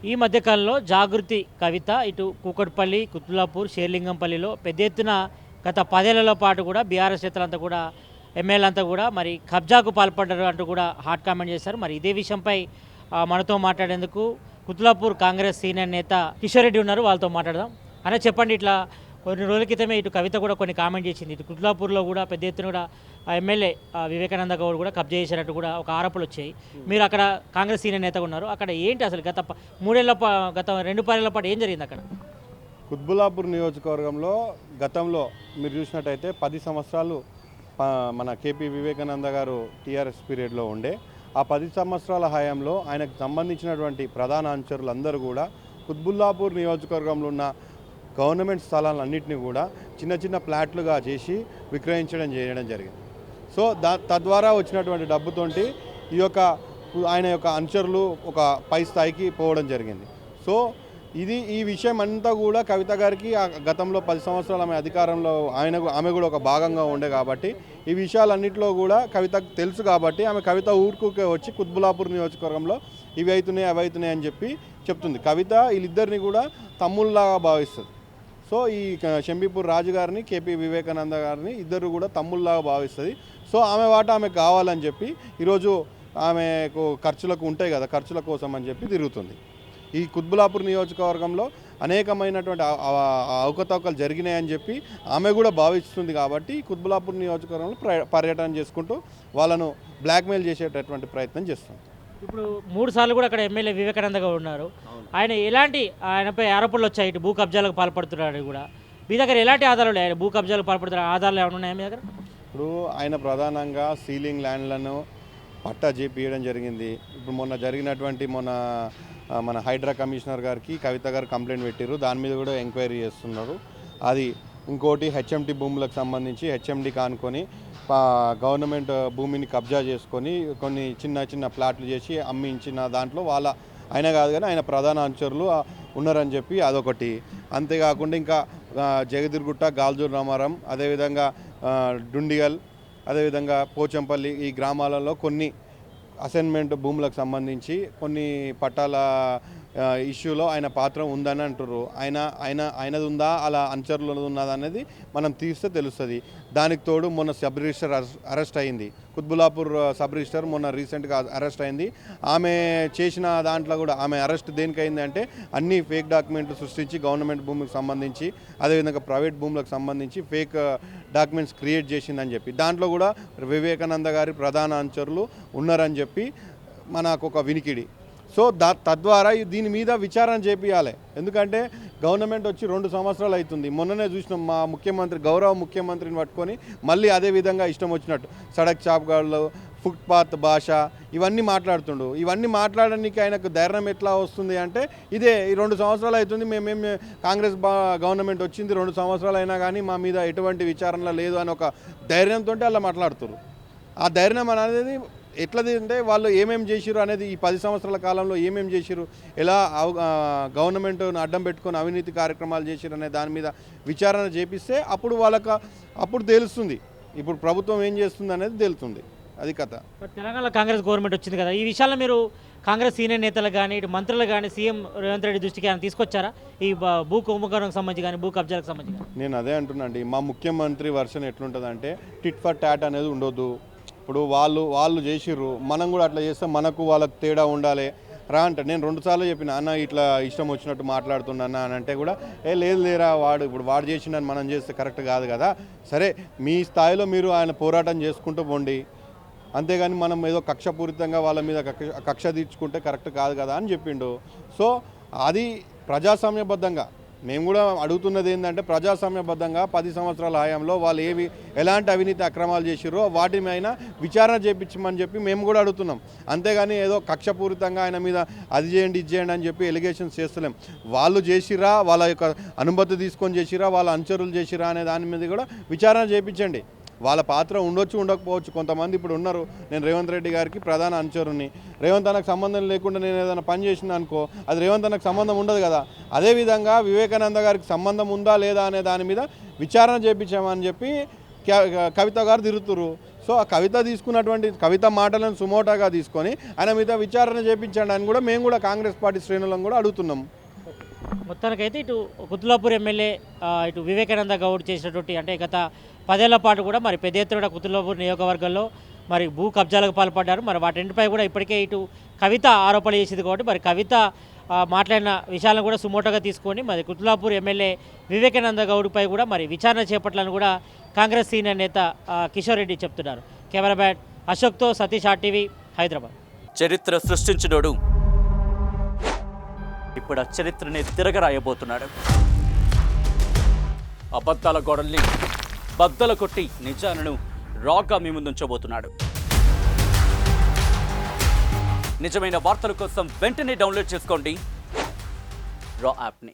ఈ మధ్యకాలంలో జాగృతి కవిత ఇటు కూకట్పల్లి, కుత్బుల్లాపూర్, షేర్లింగంపల్లిలో పెద్ద ఎత్తున గత 10 ఏళ్ల పాటు కూడా బీఆర్ఎస్ నేతలంతా కూడా ఎమ్మెల్యేలంతా కూడా మరి కబ్జాకు పాల్పడ్డారు అంటూ కూడా హాట్ కామెంట్ చేశారు. మరి ఇదే విషయంపై మనతో మాట్లాడేందుకు కుత్బుల్లాపూర్ కాంగ్రెస్ సీనియర్ నేత కిషోర్ రెడ్డి ఉన్నారు. వాళ్ళతో మాట్లాడదాం. అనే చెప్పండి, ఇట్లా కొన్ని రోజుల క్రితమే ఇటు కవిత కూడా కొన్ని కామెంట్ చేసింది. ఇటు కుత్బుల్లాపూర్లో కూడా పెద్ద ఎత్తున కూడా ఎమ్మెల్యే వివేకానంద గౌడ్ కూడా కబ్జా చేసినట్టు కూడా ఒక ఆరోపణలు వచ్చాయి. మీరు అక్కడ కాంగ్రెస్ సీనియర్ నేతగా ఉన్నారు. అక్కడ ఏంటి అసలు గత 2 పదేళ్ల పాటు ఏం జరిగింది అక్కడ? కుత్బుల్లాపూర్ నియోజకవర్గంలో గతంలో మీరు చూసినట్టయితే 10 సంవత్సరాలు మన కేపీ వివేకానంద గారు టీఆర్ఎస్ పీరియడ్లో ఉండే. ఆ 10 సంవత్సరాల హయాంలో ఆయనకు సంబంధించినటువంటి ప్రధాన అనుచరులందరూ కూడా కుత్బుల్లాపూర్ నియోజకవర్గంలో ఉన్న గవర్నమెంట్ స్థలాలన్నింటినీ కూడా చిన్న చిన్న ప్లాట్లుగా చేసి చేయడం జరిగింది. సో తద్వారా వచ్చినటువంటి డబ్బుతోటి ఆయన యొక్క అనుచరులు ఒక పై స్థాయికి పోవడం జరిగింది. సో ఈ విషయం అంతా కూడా కవిత గారికి గతంలో 10 సంవత్సరాలు ఆమె అధికారంలో ఆమె కూడా ఒక భాగంగా ఉండే కాబట్టి ఈ విషయాలన్నింటిలో కూడా కవితకు తెలుసు కాబట్టి కవిత ఊరుకుకే వచ్చి కుత్బుల్లాపూర్ నియోజకవర్గంలో ఇవి అవుతున్నాయి అవి అవుతున్నాయి అని చెప్పి చెప్తుంది. కవిత వీళ్ళిద్దరిని కూడా తమ్ముళ్ళలాగా భావిస్తుంది. సో ఈ షంబీపూర్ రాజు గారిని, కేపీ వివేకానంద గారిని ఇద్దరు కూడా తమ్ముళ్ళలాగా భావిస్తుంది. సో ఆమె వాట ఆమెకు కావాలని చెప్పి ఈరోజు ఆమెకు ఖర్చులకు ఉంటాయి కదా, ఖర్చుల కోసం అని చెప్పి తిరుగుతుంది. ఈ కుత్బుల్లాపూర్ నియోజకవర్గంలో అనేకమైనటువంటి అవకతవకలు జరిగినాయని చెప్పి ఆమె కూడా భావిస్తుంది. కాబట్టి కుత్బుల్లాపూర్ నియోజకవర్గంలో పర్యటన చేసుకుంటూ వాళ్ళను బ్లాక్మెయిల్ చేసేటటువంటి ప్రయత్నం చేస్తుంది. ఇప్పుడు 3 సార్లు కూడా అక్కడ ఎమ్మెల్యే వివేకానంద గారు ఉన్నారు. ఆయనపై ఆరోపణలు వచ్చాయి, ఇటు భూ కబ్జాలకు పాల్పడుతున్నాడు కూడా. మీ దగ్గర ఎలాంటి ఆధారాలు ఆయన భూ కబ్జాలకు పాల్పడుతున్న ఆధారాలు ఏమైనా ఉన్నాయా మీ దగ్గర? ఇప్పుడు ఆయన ప్రధానంగా సీలింగ్ ల్యాండ్లను పట్టా చేపియడం జరిగింది. ఇప్పుడు మొన్న జరిగినటువంటి మన హైడ్రా కమిషనర్ గారికి కవిత గారు కంప్లైంట్ పెట్టారు. దాని మీద కూడా ఎంక్వైరీ చేస్తున్నారు. అది ఇంకోటి హెచ్ఎండి భూములకు సంబంధించి హెచ్ఎండి కానుకొని గవర్నమెంట్ భూమిని కబ్జా చేసుకొని కొన్ని చిన్న చిన్న ప్లాట్లు చేసి అమ్మించిన దాంట్లో ఆయన కాదు కానీ ఆయన ప్రధాన అనుచరులు ఉన్నారని చెప్పి అదొకటి. అంతేకాకుండా ఇంకా జగదిర్గుట్ట, గాల్జూర్ రామారం, అదేవిధంగా డుండిగల్, అదేవిధంగా పోచంపల్లి ఈ గ్రామాలలో కొన్ని అసైన్మెంట్ భూములకు సంబంధించి కొన్ని పట్టాల ఇష్యూలో ఆయన పాత్ర ఉందని అంటారు. ఆయనది ఉందా, అలా అనుచరులది ఉన్నదా అనేది మనం తీస్తే తెలుస్తుంది. దానికి తోడు మొన్న సబ్ రిజిస్టర్ అరెస్ట్ అయింది. కుత్బుల్లాపూర్ సబ్ రిజిస్టర్ మొన్న రీసెంట్గా అరెస్ట్ అయింది. ఆమె చేసిన దాంట్లో కూడా ఆమె అరెస్ట్ దేనికి అయింది అంటే అన్ని ఫేక్ డాక్యుమెంట్లు సృష్టించి గవర్నమెంట్ భూమికి సంబంధించి అదేవిధంగా ప్రైవేట్ భూములకు సంబంధించి ఫేక్ డాక్యుమెంట్స్ క్రియేట్ చేసిందని చెప్పి దాంట్లో కూడా వివేకానంద గారి ప్రధాన అనుచరులు ఉన్నారని చెప్పి మనకు ఒక వినికిడి. సో తద్వారా దీని మీద విచారణ చేపియాలి. ఎందుకంటే గవర్నమెంట్ వచ్చి 2 సంవత్సరాలు అవుతుంది. మొన్ననే చూసినాం మా గౌరవ ముఖ్యమంత్రిని పట్టుకొని మళ్ళీ అదే విధంగా ఇష్టం వచ్చినట్టు సడక్ చాప్గాళ్ళు, ఫుట్పాత్ భాష ఇవన్నీ మాట్లాడుతుండు. ఇవన్నీ మాట్లాడడానికి ఆయనకు ధైర్యం ఎట్లా వస్తుంది అంటే ఇదే ఈ 2 సంవత్సరాలు అవుతుంది కాంగ్రెస్ గవర్నమెంట్ వచ్చింది 2 సంవత్సరాలు అయినా కానీ మా మీద ఎటువంటి విచారణ లేదు అని ఒక ధైర్యంతో అలా మాట్లాడుతున్నారు. ఆ ధైర్యం అనేది ఎట్లది అంటే వాళ్ళు ఏమేమి చేసిరు అనేది ఈ 10 సంవత్సరాల కాలంలో ఏమేమి చేసిరు, ఎలా గవర్నమెంట్ను అడ్డం పెట్టుకొని అవినీతి కార్యక్రమాలు చేసిరు అనే దాని మీద విచారణ చేపిస్తే అప్పుడు తెలుస్తుంది. ఇప్పుడు ప్రభుత్వం ఏం చేస్తుంది అనేది తెలుస్తుంది. అది కథ. తెలంగాణ కాంగ్రెస్ గవర్నమెంట్ వచ్చింది కదా, ఈ విషయాల్లో మీరు కాంగ్రెస్ సీనియర్ నేతలు కానీ ఇటు మంత్రులు కానీ సీఎం రేవంత్ రెడ్డి దృష్టికి ఆయన తీసుకొచ్చారా? ఈ భూ కుంభకోణంకి సంబంధించి కానీ భూ కబ్జాలకు సంబంధించి? నేను అదే అంటున్నాండి, మా ముఖ్యమంత్రి వర్షన్ ఎట్లుంటుందంటే టిట్ ఫర్ టాట్ అనేది ఉండొద్దు. ఇప్పుడు వాళ్ళు చేసిర్రు, మనం కూడా అట్లా చేస్తే మనకు వాళ్ళకు తేడా ఉండాలి రా అంటే నేను 2 సార్లు చెప్పిన అన్న ఇట్లా ఇష్టం వచ్చినట్టు మాట్లాడుతున్నా అని అంటే కూడా లేదు లేరా వాడు చేసిండని మనం చేస్తే కరెక్ట్ కాదు కదా, సరే మీ స్థాయిలో మీరు ఆయన పోరాటం చేసుకుంటూ పోండి, అంతేగాని మనం ఏదో కక్షపూరితంగా వాళ్ళ మీద కక్ష తీర్చుకుంటే కరెక్ట్ కాదు కదా అని చెప్పిండు. సో అది ప్రజాస్వామ్యబద్ధంగా మేము కూడా అడుగుతున్నది ఏంటంటే ప్రజాస్వామ్యబద్ధంగా 10 సంవత్సరాల హయాంలో వాళ్ళు ఎలాంటి అవినీతి అక్రమాలు చేసిరో వాటి మీద విచారణ చేయించమని చెప్పి మేము కూడా అడుగుతున్నాం. అంతేగాని ఏదో కక్షపూరితంగా ఆయన మీద అది చేయండి ఇది చేయండి అని చెప్పి ఎలిగేషన్స్ చేస్తలేం. వాళ్ళు చేసిరా, వాళ్ళ యొక్క అనుమతి తీసుకొని చేసిరా, వాళ్ళ అనుచరులు చేసిరా అనే దాని మీద కూడా విచారణ చేయించండి. వాళ్ళ పాత్ర ఉండొచ్చు ఉండకపోవచ్చు. కొంతమంది ఇప్పుడు ఉన్నారు, నేను రేవంత్ రెడ్డి గారికి ప్రధాన అనుచరుని, రేవంత్ అన్నకు సంబంధం లేకుండా నేను ఏదైనా పని చేసిన అనుకో అది రేవంత్ అన్నకు సంబంధం ఉండదు కదా. అదేవిధంగా వివేకానంద గారికి సంబంధం ఉందా లేదా అనే దాని మీద విచారణ చేయించామని చెప్పి కవిత గారు తిరుగుతురు. సో ఆ కవిత తీసుకున్నటువంటి కవిత మాటలను సుమోటాగా తీసుకొని ఆయన మీద విచారణ చేయించండి అని కూడా మేము కూడా కాంగ్రెస్ పార్టీ శ్రేణులను కూడా అడుగుతున్నాం. మొత్తానికైతే ఇటు కుతులాపూర్ ఎమ్మెల్యే ఇటు వివేకానంద గౌడ్ చేసినటువంటి అంటే గత 10 ఏళ్ల పాటు కూడా మరి పెద్ద ఎత్తున కుతులాపూర్ నియోజకవర్గంలో మరి భూ కబ్జాలకు పాల్పడ్డారు. మరి వాటిపై కూడా ఇప్పటికే ఇటు కవిత ఆరోపణలు చేసింది కాబట్టి మరి కవిత మాట్లాడిన విషయాలను కూడా సుమోటోగా తీసుకొని మరి కుతులాపూర్ ఎమ్మెల్యే వివేకానంద గౌడ్పై కూడా మరి విచారణ చేపట్టాలని కూడా కాంగ్రెస్ సీనియర్ నేత కిషోర్ రెడ్డి చెప్తున్నారు. కెమెరా బ్యాట్ అశోక్తో సతీష్ RTV హైదరాబాద్. చరిత్ర సృష్టించినోడు ఇప్పుడు ఆ చరిత్రని తిరగరాయబోతున్నాడు. అబద్ధాల గోడల్ని బద్దలు కొట్టి నిజాలను రాగా మీ ముందుంచబోతున్నాడు. నిజమైన వార్తల కోసం వెంటనే డౌన్లోడ్ చేసుకోండి రా యాప్ని.